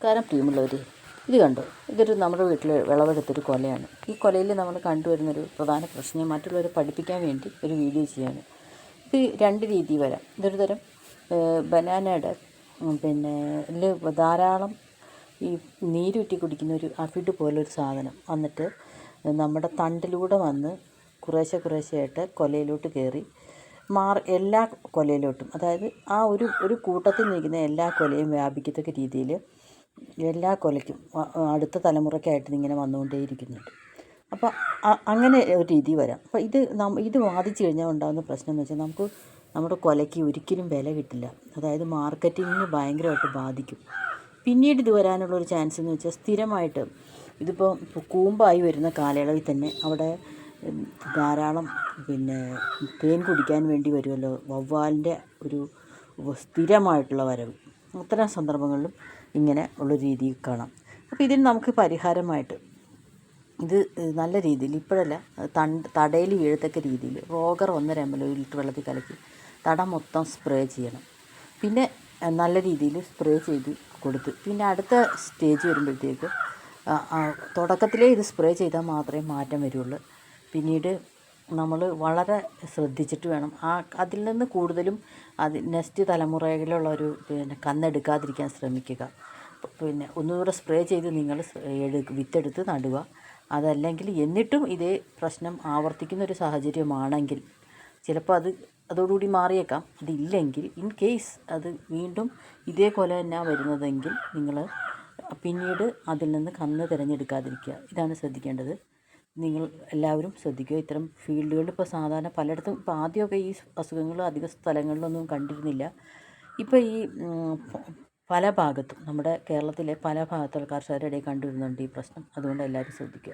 നമസ്കാരം പ്രിയമുള്ളവർ, ഇത് കണ്ടോ? ഇതൊരു നമ്മുടെ വീട്ടിൽ വിളവെടുത്തൊരു കൊലയാണ്. ഈ കൊലയിൽ നമ്മൾ കണ്ടുവരുന്നൊരു പ്രധാന പ്രശ്നം മറ്റുള്ളവരെ പഠിപ്പിക്കാൻ വേണ്ടി ഒരു വീഡിയോ ചെയ്യാണ്. ഇത് രണ്ട് രീതി വരാം. ഇതൊരു തരം ബനാനയുടെ ധാരാളം ഈ നീരുറ്റി കുടിക്കുന്ന ഒരു അഫിഡ് പോലൊരു സാധനം വന്നിട്ട് നമ്മുടെ തണ്ടിലൂടെ വന്ന് കുറേശ്ശെയായിട്ട് കൊലയിലോട്ട് കയറി എല്ലാ കൊലയിലോട്ടും, അതായത് ആ ഒരു കൂട്ടത്തിൽ നിൽക്കുന്ന എല്ലാ കൊലയും വ്യാപിക്കത്തക്ക രീതിയിൽ എല്ലാ കൊലയ്ക്കും അടുത്ത തലമുറയ്ക്കായിട്ട് ഇങ്ങനെ വന്നുകൊണ്ടേയിരിക്കുന്നുണ്ട്. അപ്പോൾ അങ്ങനെ ഒരു രീതി വരാം. അപ്പോൾ ഇത് വാദിച്ചു കഴിഞ്ഞാൽ ഉണ്ടാകുന്ന പ്രശ്നം എന്ന് വെച്ചാൽ നമ്മുടെ കൊലയ്ക്ക് ഒരിക്കലും വില കിട്ടില്ല. അതായത് മാർക്കറ്റിങ്ങിന് ഭയങ്കരമായിട്ട് ബാധിക്കും. പിന്നീട് ഇത് വരാനുള്ളൊരു ചാൻസ് എന്ന് വെച്ചാൽ സ്ഥിരമായിട്ട് ഇതിപ്പോൾ കൂമ്പായി വരുന്ന കാലയളവിൽ തന്നെ അവിടെ ധാരാളം തേൻ കുടിക്കാൻ വേണ്ടി വരുമല്ലോ, വവ്വാലിൻ്റെ ഒരു സ്ഥിരമായിട്ടുള്ള വരവ്. അത്തരം സന്ദർഭങ്ങളിലും ഇങ്ങനെ ഉള്ള രീതി കാണാം. അപ്പോൾ ഇതിന് നമുക്ക് പരിഹാരമായിട്ട് ഇത് നല്ല രീതിയിൽ ഇപ്പോഴല്ല, തടയിൽ വീഴത്തക്ക രീതിയിൽ റോഗർ 1.5 ml 1 ലിറ്റർ വെള്ളത്തിൽ കലക്കി തട മൊത്തം സ്പ്രേ ചെയ്യണം. പിന്നെ നല്ല രീതിയിൽ സ്പ്രേ ചെയ്ത് കൊടുത്ത് പിന്നെ അടുത്ത സ്റ്റേജ് വരുമ്പോഴത്തേക്ക് തുടക്കത്തിലേ ഇത് സ്പ്രേ ചെയ്താൽ മാത്രമേ മാറ്റം വരുള്ളൂ. പിന്നീട് നമ്മൾ വളരെ ശ്രദ്ധിച്ചിട്ട് വേണം അതിൽ നിന്ന് കൂടുതലും നെക്സ്റ്റ് തലമുറയിലുള്ളൊരു കന്നെടുക്കാതിരിക്കാൻ ശ്രമിക്കുക. ഒന്നുകൂടെ സ്പ്രേ ചെയ്ത് നിങ്ങൾ വിത്തെടുത്ത് നടുക. അതല്ലെങ്കിൽ എന്നിട്ടും ഇതേ പ്രശ്നം ആവർത്തിക്കുന്നൊരു സാഹചര്യമാണെങ്കിൽ ചിലപ്പോൾ അതോടുകൂടി മാറിയേക്കാം. അതില്ലെങ്കിൽ ഇൻ കേസ് അത് വീണ്ടും ഇതേ കൊല തന്നെ വരുന്നതെങ്കിൽ നിങ്ങൾ പിന്നീട് അതിൽ നിന്ന് കന്ന് തിരഞ്ഞെടുക്കാതിരിക്കുക. ഇതാണ് ശ്രദ്ധിക്കേണ്ടത്. നിങ്ങൾ എല്ലാവരും ശ്രദ്ധിക്കുക. ഇത്തരം ഫീൽഡുകളിൽ ഇപ്പോൾ സാധാരണ പലയിടത്തും ഇപ്പോൾ ആദ്യമൊക്കെ ഈ അസുഖങ്ങൾ അധിക സ്ഥലങ്ങളിലൊന്നും കണ്ടിരുന്നില്ല. ഇപ്പോൾ ഈ പല ഭാഗത്തും നമ്മുടെ കേരളത്തിലെ പല ഭാഗത്തുള്ള കർഷകരുടെ ഇടയിൽ കണ്ടുവരുന്നുണ്ട് ഈ പ്രശ്നം. അതുകൊണ്ട് എല്ലാവരും ശ്രദ്ധിക്കുക.